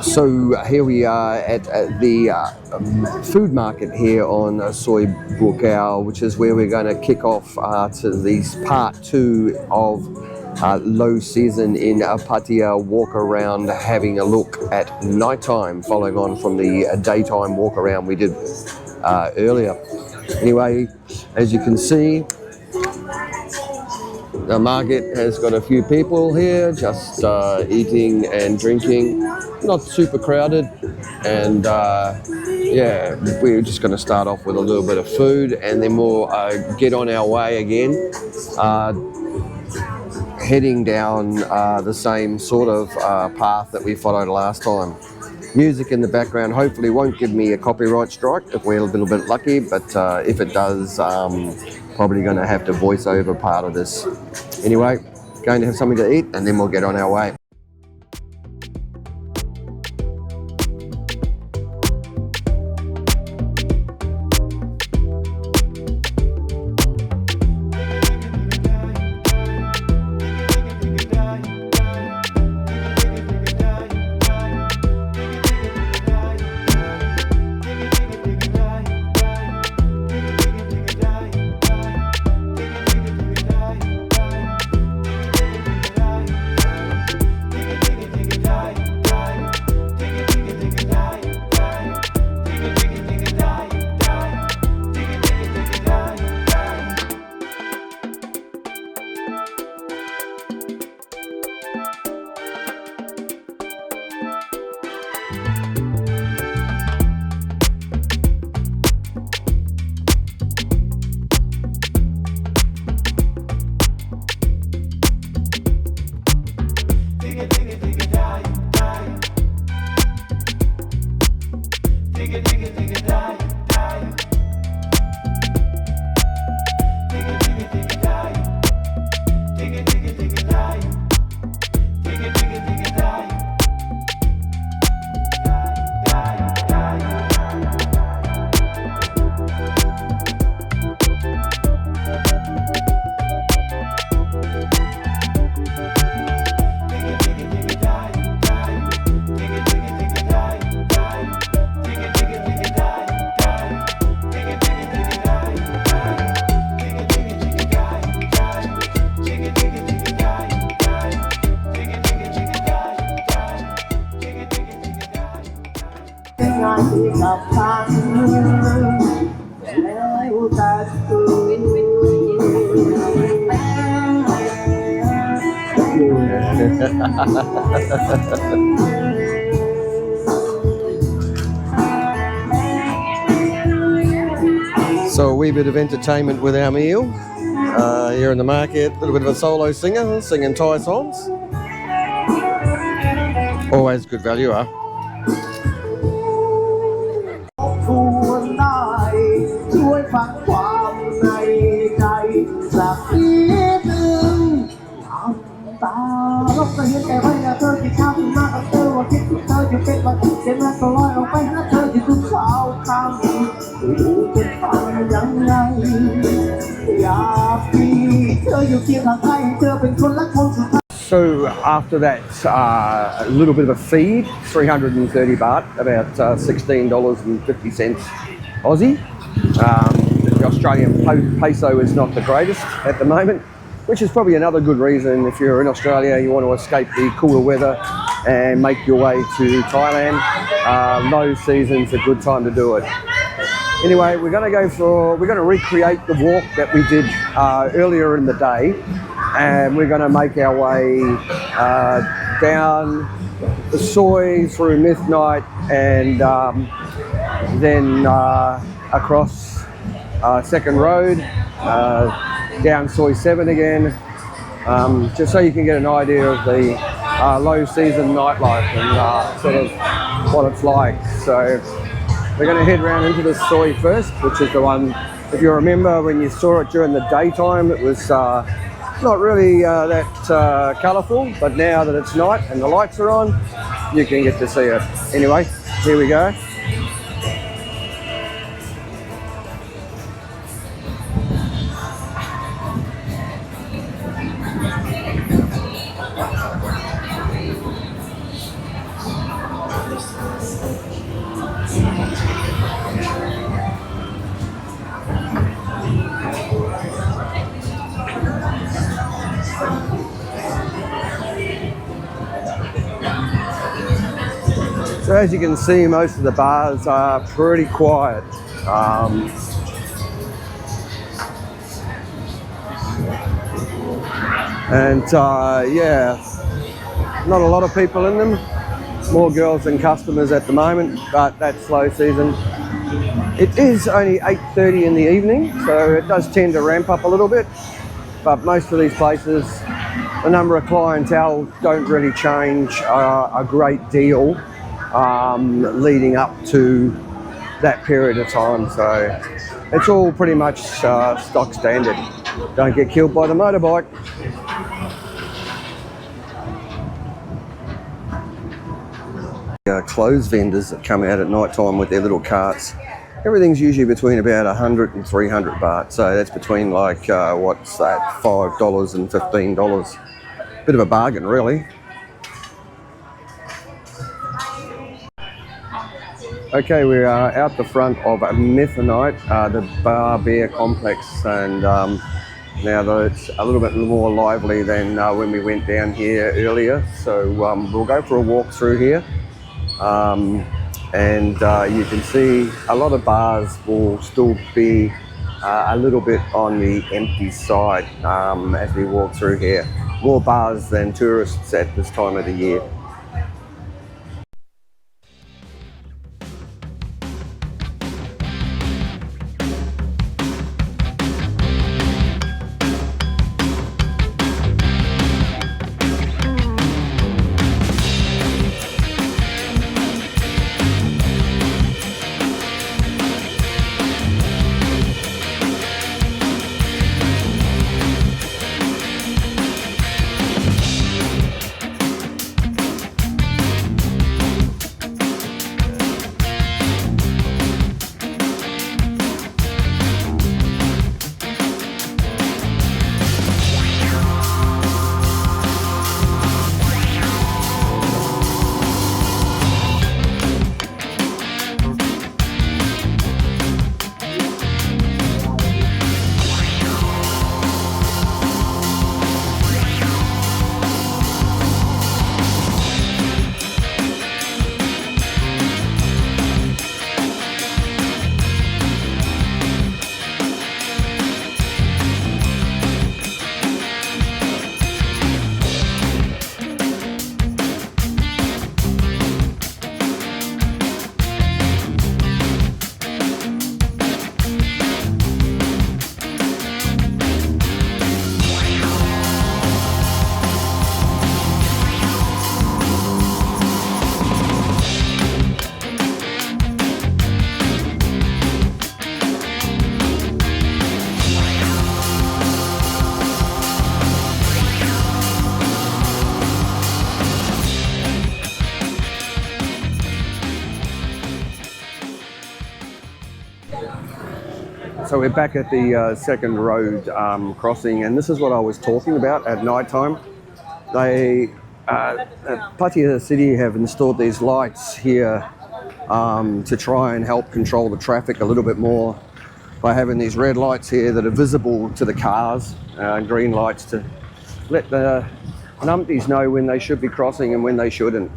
So here we are at the food market here on Soi Buakhao, which is where we're going to kick off to this part 2 of low season in Pattaya walk around, having a look at nighttime, following on from the daytime walk around we did earlier. Anyway, as you can see, the market has got a few people here just eating and drinking, not super crowded, and yeah, we're just going to start off with a little bit of food and then we'll get on our way again, heading down the same sort of path that we followed last time. Music in the background hopefully won't give me a copyright strike if we're a little bit lucky, but if it does, probably going to have to voice over part of this. Anyway, going to have something to eat and then we'll get on our way. So a wee bit of entertainment with our meal here in the market. A little bit of a solo singer singing Thai songs. Always good value, huh? So after that, a little bit of a feed, 330 baht, about $16.50 Aussie. The Australian peso is not the greatest at the moment, which is probably another good reason if you're in Australia, you want to escape the cooler weather and make your way to Thailand. Low season's a good time to do it. Anyway, we're going to recreate the walk that we did earlier in the day, and we're going to make our way down the Soi through Midnight and then across Second Road, down Soi 7 again, just so you can get an idea of the low season nightlife and sort of what it's like. So we're going to head round into the Soi first, which is the one, if you remember when you saw it during the daytime, it was not really that colourful, but now that it's night and the lights are on, you can get to see it. Anyway, here we go. So as you can see, most of the bars are pretty quiet. Yeah, not a lot of people in them. More girls than customers at the moment, but that's slow season. It is only 8:30 in the evening, so it does tend to ramp up a little bit. But most of these places, the number of clientele don't really change a great deal leading up to that period of time. So it's all pretty much stock standard. Don't get killed by the motorbike. Clothes vendors that come out at night time with their little carts. Everything's usually between about 100 and 300 baht. So that's between like, what's that, $5 and $15. Bit of a bargain, really. Okay, we are out the front of Mythanite, the bar beer complex, and now it's a little bit more lively than when we went down here earlier. So we'll go for a walk through here. You can see a lot of bars will still be a little bit on the empty side as we walk through here. More bars than tourists at this time of the year. So we're back at the second road crossing, and this is what I was talking about at night time. They, Pattaya City have installed these lights here to try and help control the traffic a little bit more by having these red lights here that are visible to the cars, green lights to let the numpties know when they should be crossing and when they shouldn't.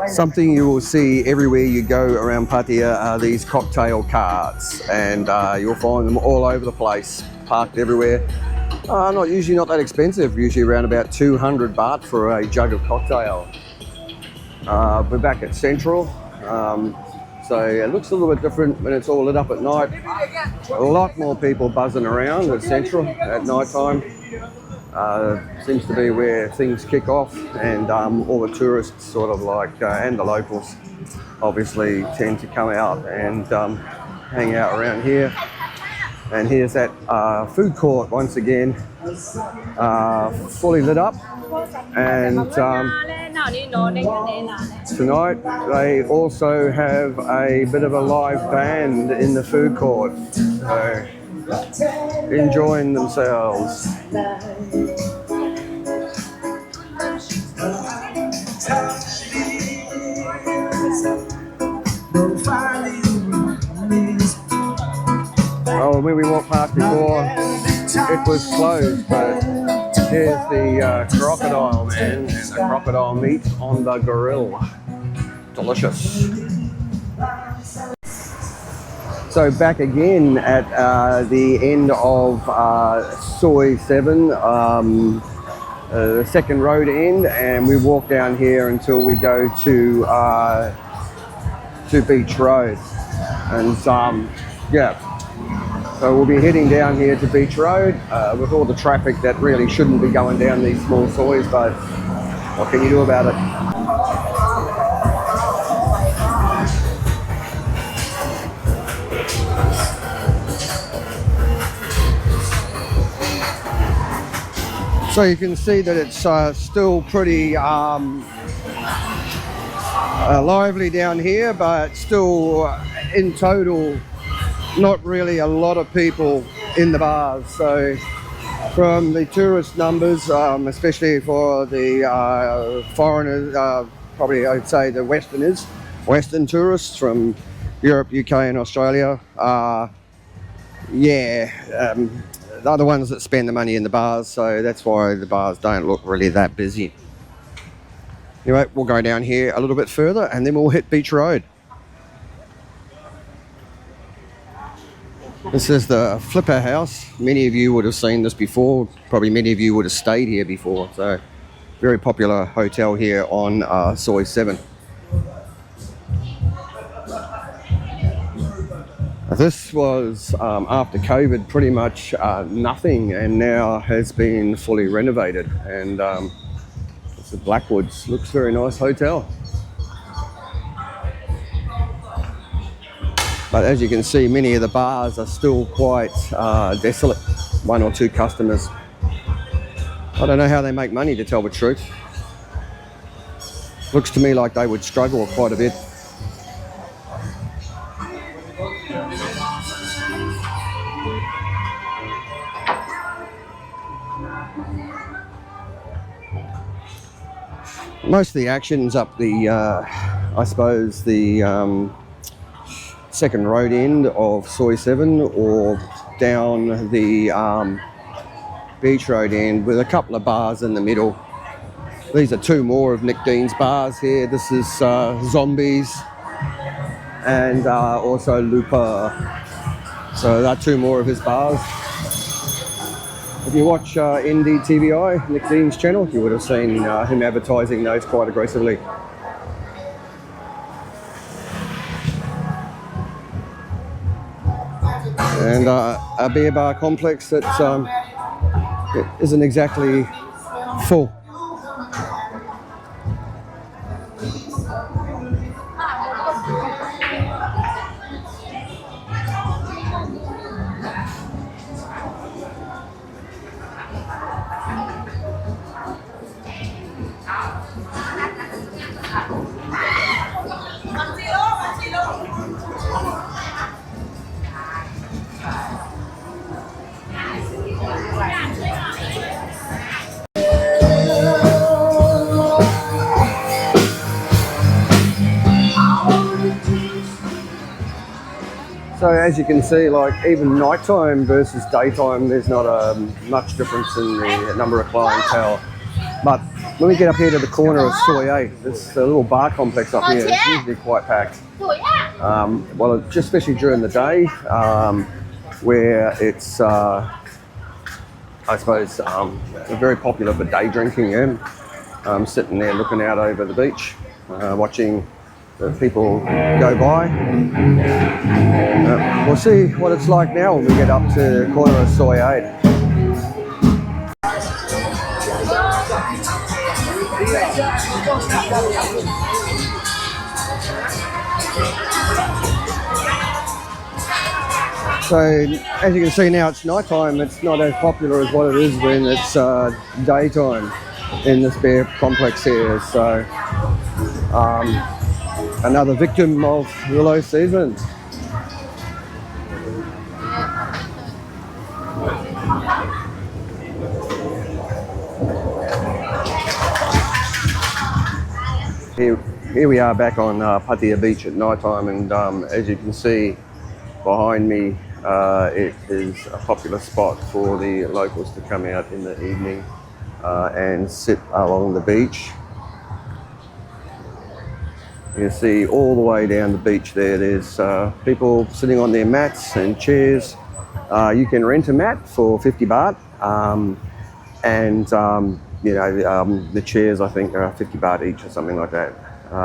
Something you will see everywhere you go around Pattaya are these cocktail carts, and you'll find them all over the place, parked everywhere. Usually not that expensive, usually around about 200 baht for a jug of cocktail. We're back at Central, so it looks a little bit different when it's all lit up at night. A lot more people buzzing around at Central at night time. Seems to be where things kick off, and all the tourists sort of like, and the locals obviously tend to come out and hang out around here. And here's that food court once again, fully lit up. And tonight they also have a bit of a live band in the food court. So, enjoying themselves. Oh, when we walked past before, it was closed, but here's the crocodile, man, and the crocodile meat on the grill. Delicious. So back again at the end of Soi 7, the second road end, and we walk down here until we go to Beach Road, and yeah. So we'll be heading down here to Beach Road with all the traffic that really shouldn't be going down these small sois, but what can you do about it? So you can see that it's still pretty lively down here, but still in total not really a lot of people in the bars. So from the tourist numbers, especially for the foreigners, probably I'd say the Western tourists from Europe, UK and Australia, they're the ones that spend the money in the bars, so that's why the bars don't look really that busy. Anyway, we'll go down here a little bit further and then we'll hit Beach Road. This is the Flipper House. Many of you would have seen this before. Probably many of you would have stayed here before. So, very popular hotel here on Soi 7. This was after COVID, pretty much nothing, and now has been fully renovated. And it's the Blackwoods. Looks very nice hotel. But as you can see, many of the bars are still quite desolate. One or two customers. I don't know how they make money, to tell the truth. Looks to me like they would struggle quite a bit. Most of the action's up the, I suppose, the second road end of Soi 7 or down the Beach Road end with a couple of bars in the middle. These are two more of Nick Dean's bars here. This is Zombies and also Looper. So there are two more of his bars. If you watch NDTVI, Nick Dean's channel, you would have seen him advertising those quite aggressively. And a beer bar complex that isn't exactly full. So as you can see, like even nighttime versus daytime, there's not much difference in the number of clientele. But when we get up here to the corner of Soi 8, there's a little bar complex up here. It's usually quite packed. Well, just especially during the day, where it's, I suppose, very popular for day drinking. Yeah? Sitting there looking out over the beach, watching the people go by. We'll see what it's like now when we get up to the corner of Soi 8. So as you can see now, it's nighttime. It's not as popular as what it is when it's daytime in this beer complex here. So another victim of the low season. Here we are back on Pattaya Beach at night time, and as you can see behind me, it is a popular spot for the locals to come out in the evening and sit along the beach. You see all the way down the beach there, there's people sitting on their mats and chairs. You can rent a mat for 50 baht, and the chairs I think are 50 baht each or something like that.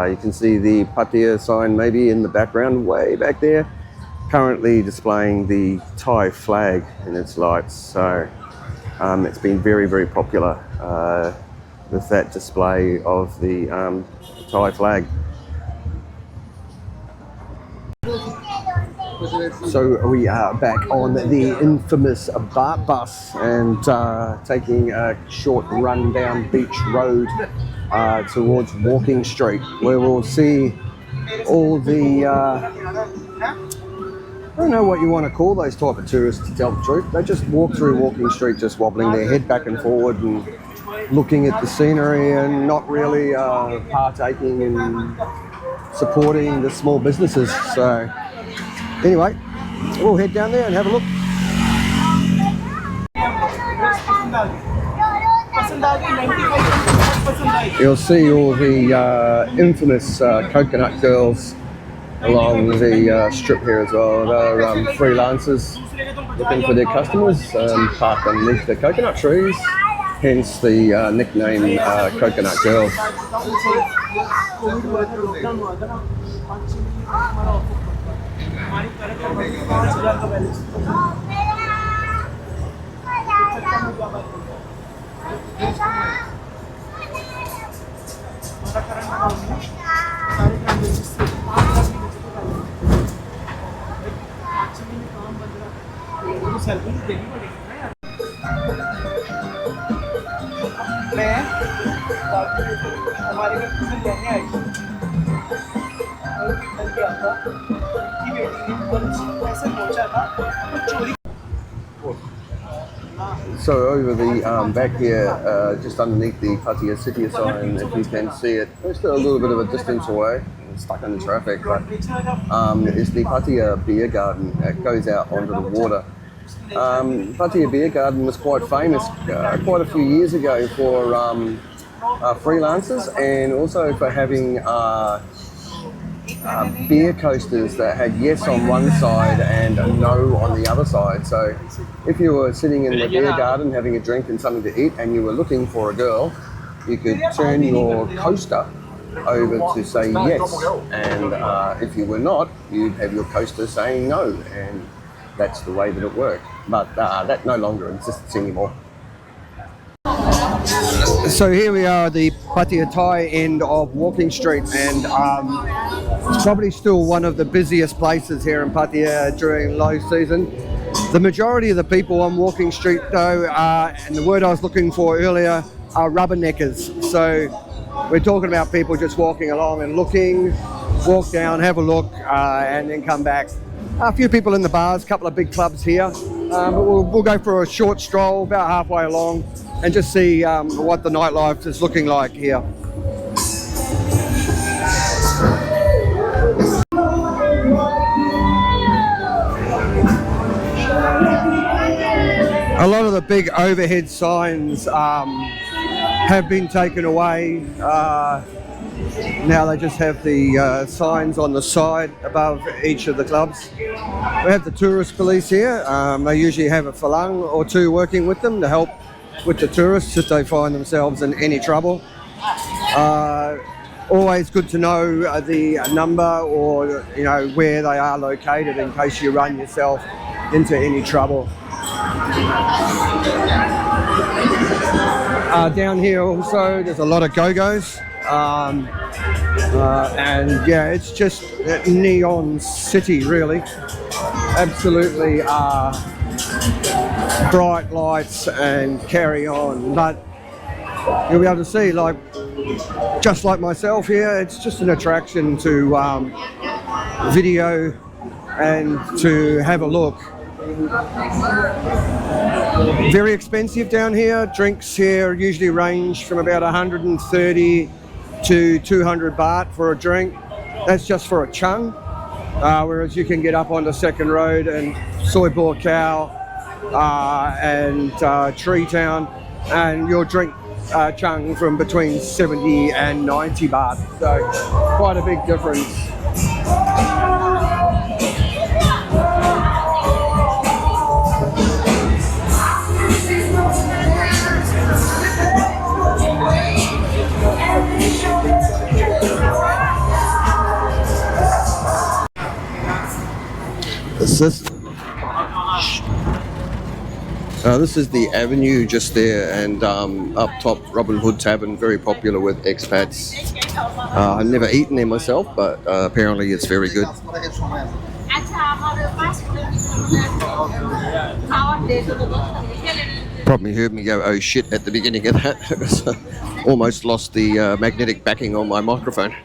You can see the Pattaya sign maybe in the background, way back there, currently displaying the Thai flag in its lights. So it's been very, very popular with that display of the Thai flag. So we are back on the infamous BART bus and taking a short run down Beach Road towards Walking Street, where we'll see all the, I don't know what you want to call those type of tourists, to tell the truth. They just walk through Walking Street just wobbling their head back and forward and looking at the scenery and not really partaking in supporting the small businesses. So anyway, we'll head down there and have a look. You'll see all the infamous coconut girls along the strip here as well. They're freelancers looking for their customers, parked underneath the coconut trees, hence the nickname Coconut Girls. So over the back here, just underneath the Pattaya city sign, if you can see it, we're still a little bit of a distance away, stuck in the traffic, but it's the Pattaya Beer Garden that goes out onto the water. Pattaya Beer Garden was quite famous quite a few years ago for freelancers, and also for having beer coasters that had yes on one side and a no on the other side. So if you were sitting in the beer garden having a drink and something to eat and you were looking for a girl, you could turn your coaster over to say yes, and if you were not, you'd have your coaster saying no, and that's the way that it worked. But that no longer exists anymore. So here we are at the Pattaya Thai end of Walking Street, and it's probably still one of the busiest places here in Pattaya during low season. The majority of the people on Walking Street though, and the word I was looking for earlier, are rubberneckers. So we're talking about people just walking along and looking, walk down, have a look, and then come back. A few people in the bars, a couple of big clubs here, but we'll go for a short stroll about halfway along and just see what the nightlife is looking like here. A lot of the big overhead signs have been taken away. Now they just have the signs on the side above each of the clubs. We have the tourist police here. They usually have a falang or two working with them to help with the tourists if they find themselves in any trouble. Always good to know the number, or where they are located in case you run yourself into any trouble. Down here also there's a lot of go-go's, and yeah, it's just a neon city really. Absolutely bright lights and carry on, but you'll be able to see, like, just like myself here, it's just an attraction to video and to have a look. Very expensive down here. Drinks here usually range from about 130 to 200 baht for a drink. That's just for a chung, whereas you can get up onto Second Road and Soi Buakhao and Tree Town, and your drink chung from between 70 and 90 baht, so quite a big difference. This is the avenue just there, and up top Robin Hood Tavern, very popular with expats. I've never eaten there myself, but apparently it's very good. Probably heard me go, oh shit, at the beginning of that. Almost lost the magnetic backing on my microphone.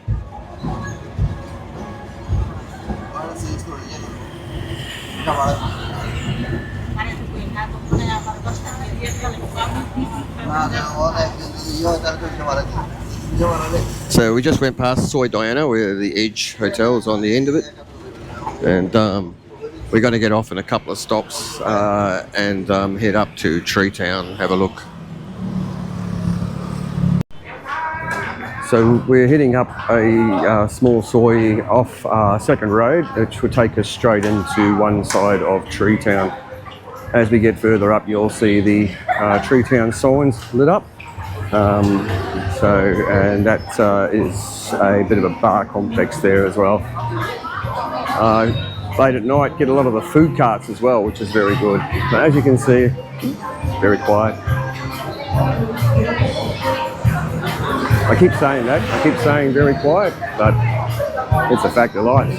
So we just went past Soi Buakhao, where the Edge Hotel is on the end of it, and we're going to get off in a couple of stops and head up to Tree Town, have a look. So we're heading up a small soi off Second Road, which will take us straight into one side of Tree Town. As we get further up, you'll see the Tree Town signs lit up. And that is a bit of a bar complex there as well. Late at night, get a lot of the food carts as well, which is very good. But as you can see, very quiet. I keep saying that, I keep saying very quiet, but it's a fact of life.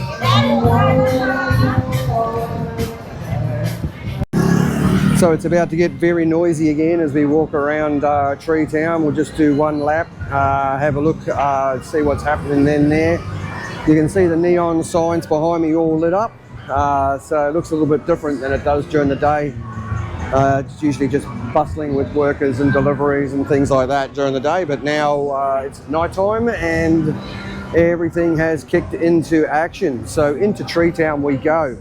So it's about to get very noisy again as we walk around Tree Town. We'll just do one lap, have a look, see what's happening there. You can see the neon signs behind me all lit up, so it looks a little bit different than it does during the day. It's usually just bustling with workers and deliveries and things like that during the day, but now it's night time and everything has kicked into action. So into Tree Town we go.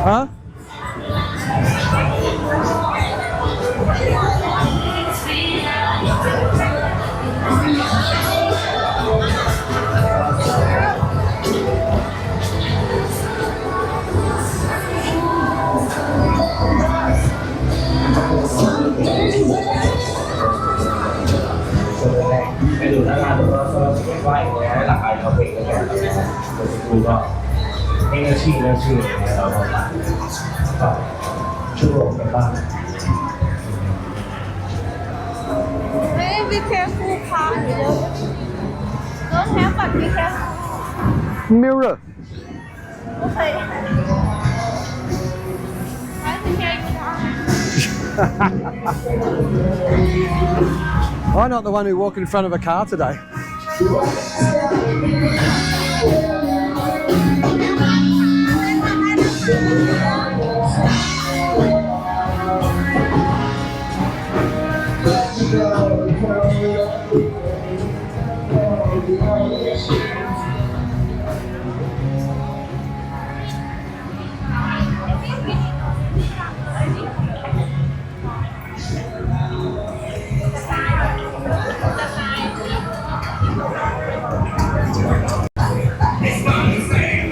Huh? Hey, be careful, car. Don't have, but be careful. Mirror. Okay. I think I'm not the one who walked in front of a car today.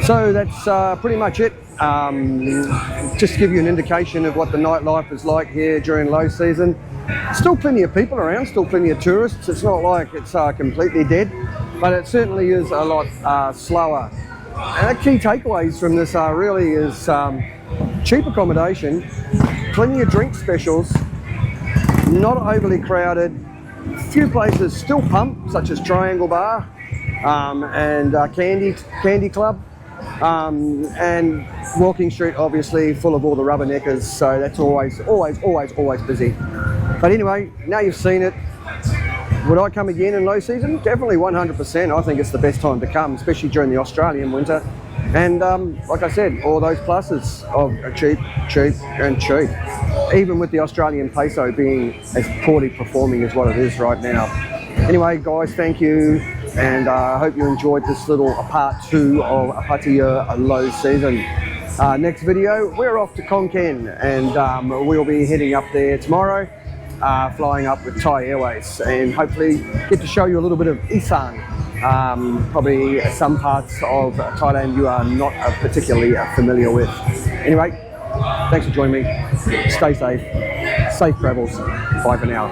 So that's pretty much it. Just to give you an indication of what the nightlife is like here during low season. Still plenty of people around, still plenty of tourists. It's not like it's completely dead, but it certainly is a lot slower. And the key takeaways from this really is cheap accommodation, plenty of drink specials, not overly crowded. Few places still pump, such as Triangle Bar and Candy Club. And Walking Street, obviously, full of all the rubberneckers, so that's always busy. But anyway, now you've seen it. Would I come again in low season? Definitely 100%. I think it's the best time to come, especially during the Australian winter. And like I said, all those pluses of cheap, and cheap. Even with the Australian peso being as poorly performing as what it is right now. Anyway, guys, thank you. And I hope you enjoyed this little part 2 of Pattaya low season. Next video, we're off to Khon Kaen, and we'll be heading up there tomorrow, flying up with Thai Airways, and hopefully get to show you a little bit of Isan. Probably some parts of Thailand you are not particularly familiar with. Anyway, thanks for joining me. Stay safe. Safe travels. Bye for now.